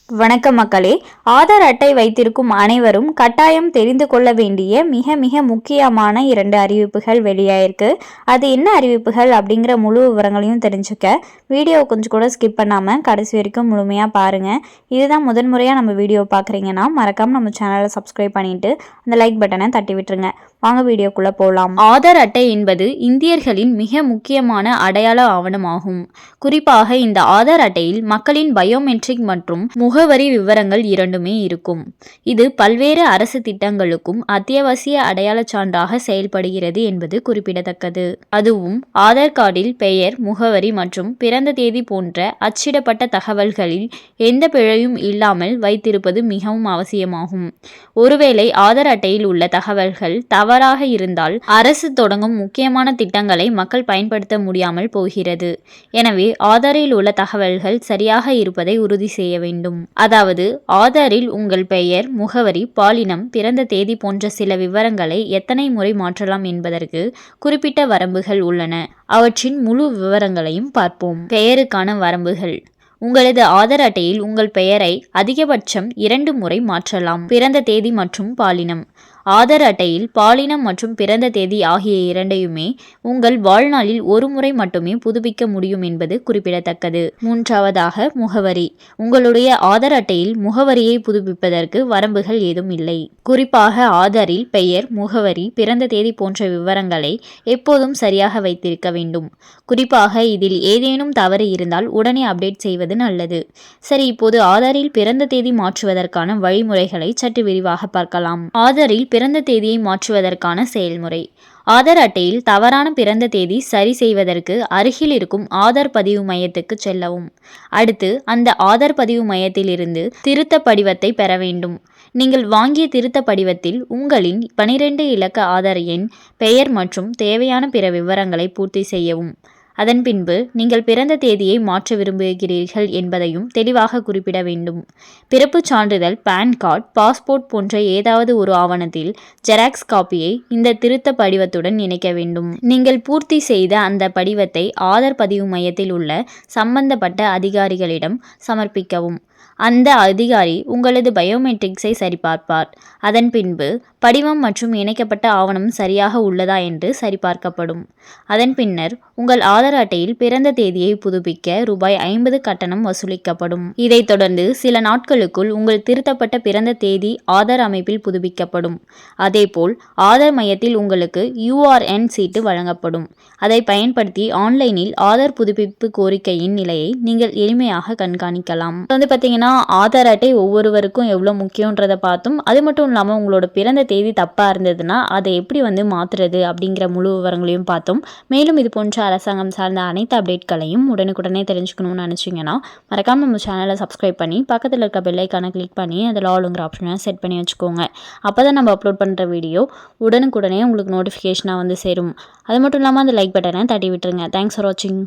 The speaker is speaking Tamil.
வணக்கம் மக்களே. ஆதார் அட்டை வைத்திருக்கும் அனைவரும் கட்டாயம் தெரிந்து கொள்ள வேண்டிய மிக மிக முக்கியமான 2 அறிவிப்புகள் வெளியாயிருக்கு. அது என்ன அறிவிப்புகள் அப்படிங்கிற முழு விவரங்களையும் தெரிஞ்சுக்க வீடியோ கொஞ்சம் கூட ஸ்கிப் பண்ணாமல் கடைசி வரைக்கும் முழுமையாக பாருங்கள். இதுதான் முதன்முறையாக நம்ம வீடியோ பார்க்குறீங்கன்னா மறக்காமல் நம்ம சேனலை சப்ஸ்கிரைப் பண்ணிவிட்டு அந்த லைக் பட்டனை தட்டி விட்டுருங்க. வாங்க வீடியோக்குள்ளே போகலாம். ஆதார் அட்டை என்பது இந்தியர்களின் மிக முக்கியமான அடையாள ஆவணமாகும். குறிப்பாக இந்த ஆதார் அட்டையில் மக்களின் பயோமெட்ரிக் மற்றும் முகவரி விவரங்கள் இரண்டுமே இருக்கும். இது பல்வேறு அரசு திட்டங்களுக்கும் அத்தியாவசிய அடையாள சான்றாக செயல்படுகிறது என்பது குறிப்பிடத்தக்கது. அதுவும் ஆதார் கார்டில் பெயர், முகவரி மற்றும் பிறந்த தேதி போன்ற அச்சிடப்பட்ட தகவல்களில் எந்த பிழையும் இல்லாமல் வைத்திருப்பது மிகவும் அவசியமாகும். ஒருவேளை ஆதார் அட்டையில் உள்ள தகவல்கள் தவறாக இருந்தால் அரசு தொடங்கும் முக்கியமான திட்டங்களை மக்கள் பயன்படுத்த முடியாமல் போகிறது. எனவே ஆதாரில் உள்ள தகவல்கள் சரியாக இருப்பதை உறுதி செய்ய வேண்டும். அதாவது ஆதாரில் உங்கள் பெயர், முகவரி, பாலினம், பிறந்த தேதி போன்ற சில விவரங்களை எத்தனை முறை மாற்றலாம் என்பதற்கு குறிப்பிட்ட வரம்புகள் உள்ளன. அவற்றின் முழு விவரங்களையும் பார்ப்போம். பெயருக்கான வரம்புகள். உங்களது ஆதார் அட்டையில் உங்கள் பெயரை அதிகபட்சம் 2 முறை மாற்றலாம். பிறந்த தேதி மற்றும் பாலினம். ஆதார் அட்டையில் பாலினம் மற்றும் பிறந்த தேதி ஆகிய இரண்டையுமே உங்கள் வாழ்நாளில் ஒரு முறை மட்டுமே புதுப்பிக்க முடியும் என்பது குறிப்பிடத்தக்கது. 3ஆவதாக முகவரி. உங்களுடைய ஆதார் அட்டையில் முகவரியை புதுப்பிப்பதற்கு வரம்புகள் ஏதும் இல்லை. குறிப்பாக ஆதாரில் பெயர், முகவரி, பிறந்த தேதி போன்ற விவரங்களை எப்போதும் சரியாக வைத்திருக்க வேண்டும். குறிப்பாக இதில் ஏதேனும் தவறு இருந்தால் உடனே அப்டேட் செய்வது நல்லது. சரி, இப்போது ஆதாரில் பிறந்த தேதி மாற்றுவதற்கான வழிமுறைகளை சற்று விரிவாக பார்க்கலாம். ஆதாரில் பிறந்த தேதியை மாற்றுவதற்கான செயல்முறை. ஆதார் அட்டையில் தவறான பிறந்த தேதி சரி செய்வதற்கு அருகில் இருக்கும் ஆதார் பதிவு மையத்துக்கு செல்லவும். அடுத்து அந்த ஆதார் பதிவு மையத்திலிருந்து திருத்த படிவத்தை பெற வேண்டும். நீங்கள் வாங்கிய திருத்த படிவத்தில் உங்களின் 12 இலக்க ஆதார் எண், பெயர் மற்றும் தேவையான பிற விவரங்களை பூர்த்தி செய்யவும். அதன் பின்பு நீங்கள் பிறந்த தேதியை மாற்ற விரும்புகிறீர்கள் என்பதையும் தெளிவாக குறிப்பிட வேண்டும். பிறப்புச் சான்றிதழ், பான் கார்டு, பாஸ்போர்ட் போன்ற ஏதாவது ஒரு ஆவணத்தில் ஜெராக்ஸ் காப்பியை இந்த திருத்த படிவத்துடன் இணைக்க வேண்டும். நீங்கள் பூர்த்தி செய்த அந்த படிவத்தை ஆதார் பதிவு மையத்தில் உள்ள சம்பந்தப்பட்ட அதிகாரிகளிடம் சமர்ப்பிக்கவும். அந்த அதிகாரி உங்களது பயோமெட்ரிக்ஸை சரிபார்ப்பார். அதன் பின்பு படிவம் மற்றும் இணைக்கப்பட்ட ஆவணம் சரியாக உள்ளதா என்று சரிபார்க்கப்படும். அதன் பின்னர் உங்கள் ஆதார் அட்டையில் பிறந்த தேதியை புதுப்பிக்க ரூபாய் 50 கட்டணம் வசூலிக்கப்படும். இதைத் தொடர்ந்து சில நாட்களுக்குள் உங்கள் திருத்தப்பட்ட பிறந்த தேதி ஆதார் அமைப்பில் புதுப்பிக்கப்படும். அதேபோல் ஆதார் மையத்தில் உங்களுக்கு URN சீட்டு வழங்கப்படும். அதை பயன்படுத்தி ஆன்லைனில் ஆதார் புதுப்பிப்பு கோரிக்கையின் நிலையை நீங்கள் எளிமையாக கண்காணிக்கலாம். பார்த்தீங்கன்னா ஆதார் அட்டை ஒவ்வொருவருக்கும் எவ்வளோ முக்கியன்றதை பார்த்தும், அது மட்டும் இல்லாமல் உங்களோட பிறந்த தேதி தப்பாக இருந்ததுன்னா அதை எப்படி மாற்றுறது அப்படிங்கிற முழு விவரங்களையும் பார்த்தோம். மேலும் இது போன்ற அரசாங்கம் சார்ந்த அனைத்து அப்டேட்களையும் உடனுக்குடனே தெரிஞ்சுக்கணும்னு நினச்சிங்கன்னா மறக்காமல் நம்ம சேனலை சப்ஸ்கிரைப் பண்ணி பக்கத்தில் இருக்க பெல் ஐக்கானை கிளிக் பண்ணி அதில் ஆளுங்கிற ஆப்ஷனை செட் பண்ணி வச்சுக்கோங்க. அப்போ தான் நம்ம அப்லோட் பண்ணுற வீடியோ உடனுக்குடனே உங்களுக்கு நோட்டிஃபிகேஷனாக சேரும். அது மட்டும் இல்லாமல் அந்த லைக் பட்டனை தட்டி விட்டுருங்க. தேங்க்ஸ் ஃபார் வாட்சிங்.